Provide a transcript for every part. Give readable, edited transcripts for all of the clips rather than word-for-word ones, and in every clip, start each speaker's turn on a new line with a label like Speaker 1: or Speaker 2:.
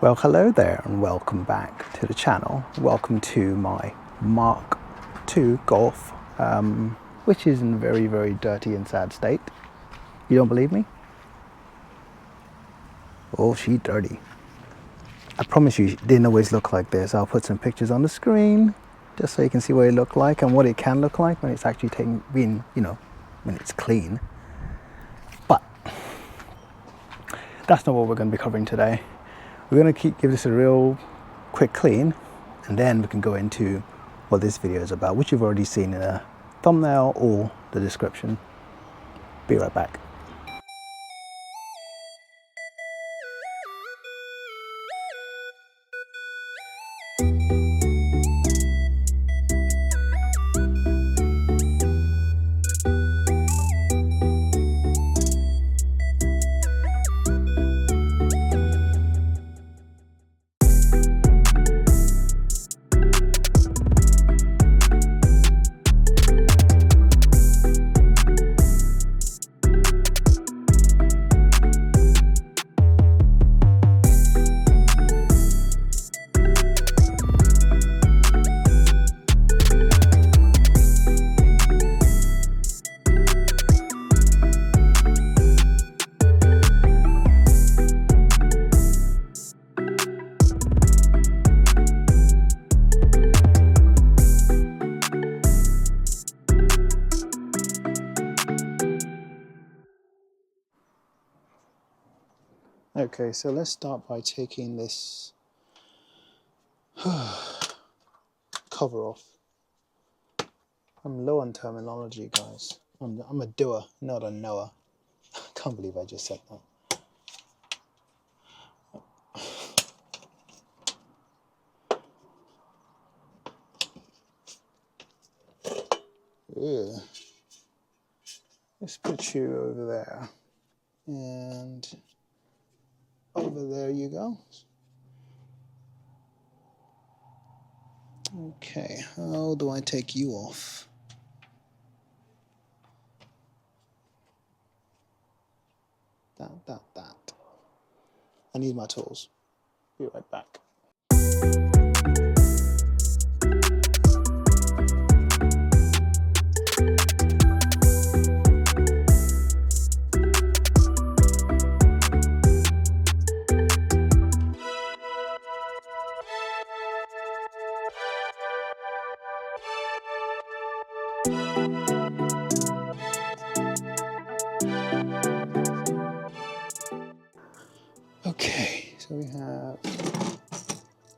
Speaker 1: Well, hello there and welcome back to the channel. Welcome to my Mark II Golf, which is in a very, very dirty and sad state. You don't believe me? Oh, she's dirty. I promise you, it didn't always look like this. I'll put some pictures on the screen just so you can see what it looked like and what it can look like when it's actually when it's clean. But that's not what we're going to be covering today. We're going to give this a real quick clean, and then we can go into what this video is about, which you've already seen in a thumbnail or the description. Be right back. Okay, so let's start by taking this cover off. I'm low on terminology, guys. I'm a doer, not a knower. I can't believe I just said that. Ugh. Let's put you over there. And over there you go. Okay, how do I take you off? That. I need my tools. Be right back. Okay, so we have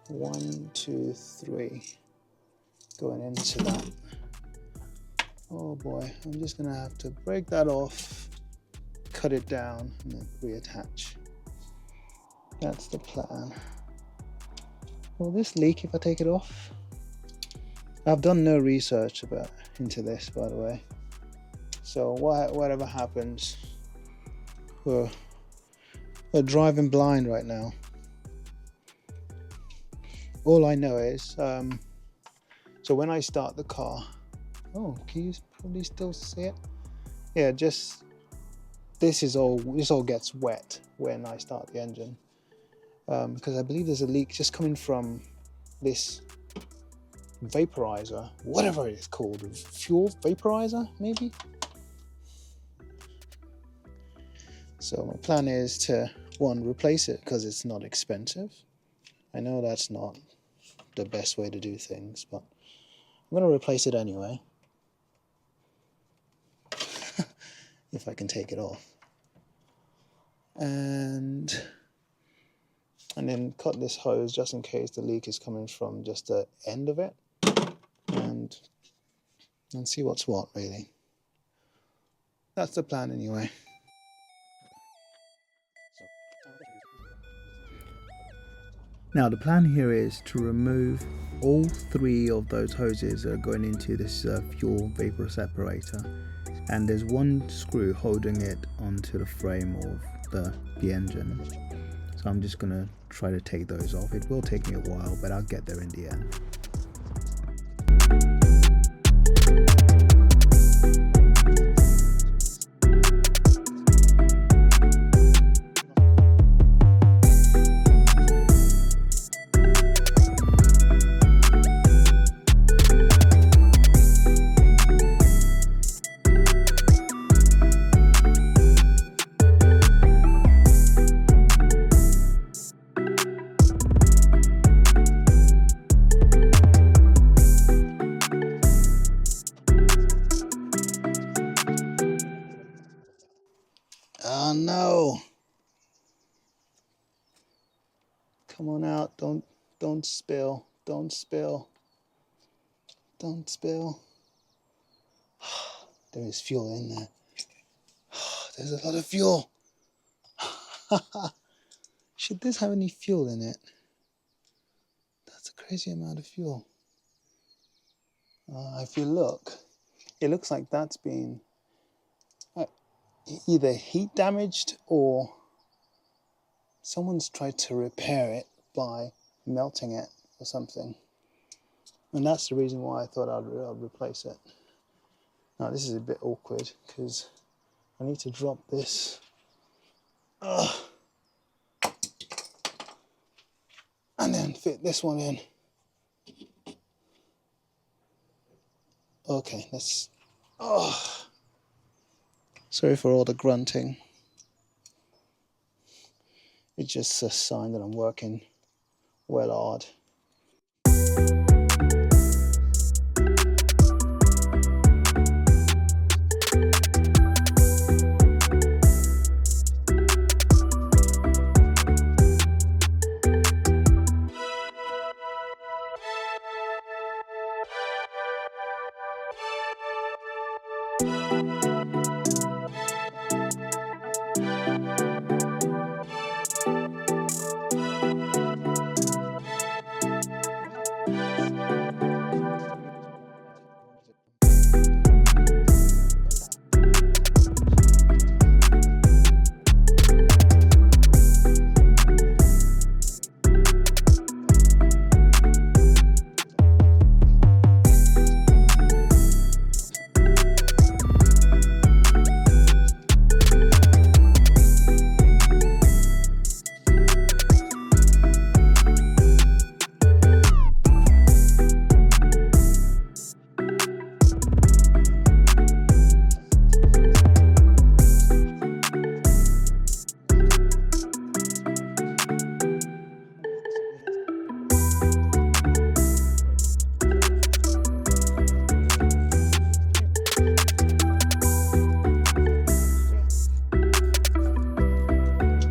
Speaker 1: 1, 2, 3 going into that. Oh boy, I'm just gonna have to break that off, cut it down, and then reattach. That's the plan. Will this leak if I take it off? I've done no research into this, by the way. So whatever happens, we're driving blind right now. All I know is, so when I start the car, oh, can you probably still see it? Yeah, just this all gets wet when I start the engine, because I believe there's a leak just coming from this vaporizer, whatever it is called, fuel vaporizer maybe. So my plan is to, one, replace it because it's not expensive. I know that's not the best way to do things, but I'm going to replace it anyway. If I can take it off. And then cut this hose just in case the leak is coming from just the end of it. And see what's what, really. That's the plan anyway. Now the plan here is to remove all 3 of those hoses that are going into this fuel vapor separator, and there's one screw holding it onto the frame of the engine. So I'm just going to try to take those off. It will take me a while, but I'll get there in the end. Come on out. Don't spill. Don't spill. Don't spill. There is fuel in there. There's a lot of fuel. Should this have any fuel in it? That's a crazy amount of fuel. If you look, it looks like that's been either heat damaged or someone's tried to repair it by melting it or something. And that's the reason why I thought I'd replace it. Now this is a bit awkward because I need to drop this. And then fit this one in. Okay, let's... Sorry for all the grunting. It's just a sign that I'm working well hard.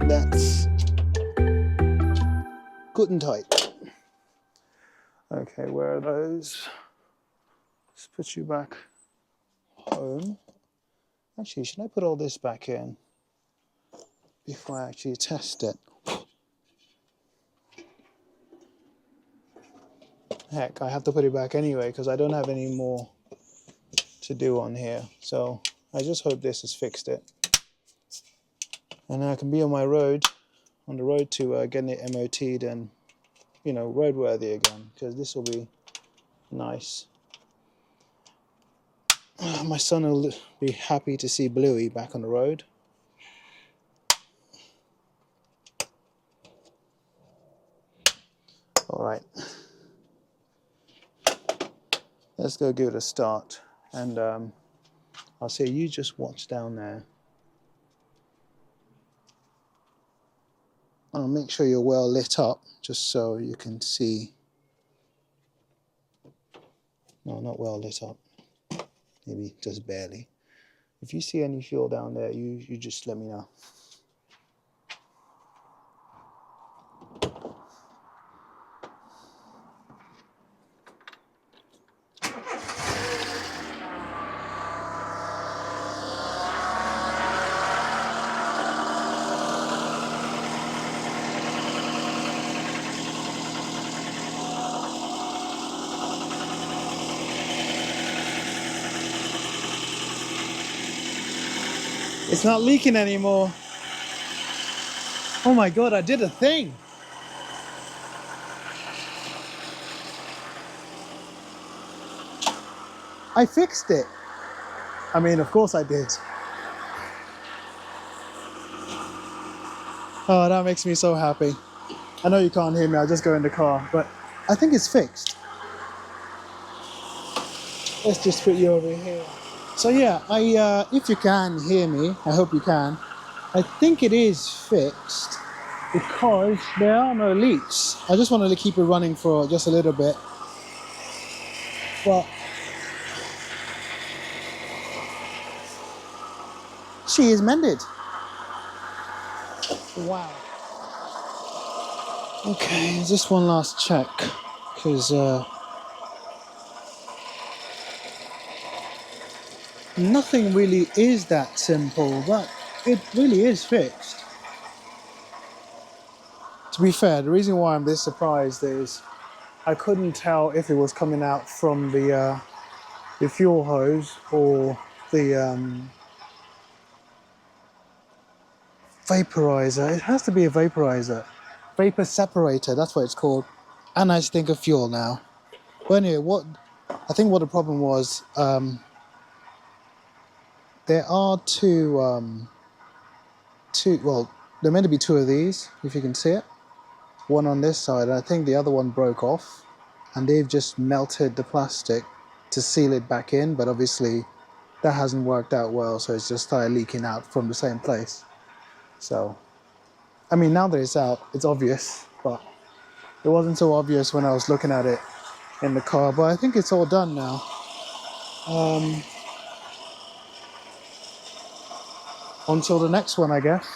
Speaker 1: That's good and tight. Okay, where are those? Let's put you back home. Actually, should I put all this back in before I actually test it? Heck, I have to put it back anyway because I don't have any more to do on here. So I just hope this has fixed it. And I can be on my road, on the road to getting it MOT'd and, you know, roadworthy again, because this will be nice. My son will be happy to see Bluey back on the road. All right, let's go give it a start, and I'll say you just watch down there. I'll make sure you're well lit up, just so you can see. No, not well lit up. Maybe just barely. If you see any fuel down there, you just let me know. It's not leaking anymore. Oh my God, I did a thing. I fixed it. I mean, of course I did. Oh, that makes me so happy. I know you can't hear me, I'll just go in the car, but I think it's fixed. Let's just put you over here. So yeah, if you can hear me, I hope you can. I think it is fixed because there are no leaks. I just wanted to keep it running for just a little bit. But she is mended. Wow. Okay, just one last check, because nothing really is that simple, but it really is fixed. To be fair, the reason why I'm this surprised is I couldn't tell if it was coming out from the fuel hose or the vaporizer. It has to be a vaporizer. Vapor separator, that's what it's called. And I just think of fuel now. But anyway, I think what the problem was, there are well, there are meant to be two of these, if you can see it. One on this side, and I think the other one broke off. And they've just melted the plastic to seal it back in, but obviously that hasn't worked out well, so it's just started leaking out from the same place. So, I mean, now that it's out, it's obvious, but it wasn't so obvious when I was looking at it in the car, but I think it's all done now. Until the next one, I guess.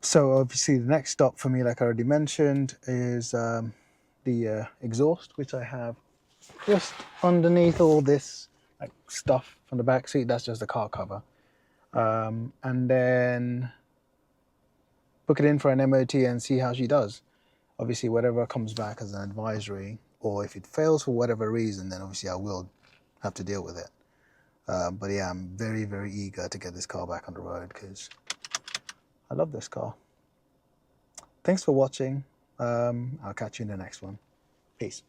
Speaker 1: So obviously the next stop for me, like I already mentioned, is the exhaust, which I have just underneath all this like stuff from the back seat. That's just the car cover. And then book it in for an MOT and see how she does. Obviously, whatever comes back as an advisory, or if it fails for whatever reason, then obviously I will have to deal with it. But yeah, I'm very, very eager to get this car back on the road because I love this car. Thanks for watching. I'll catch you in the next one. Peace.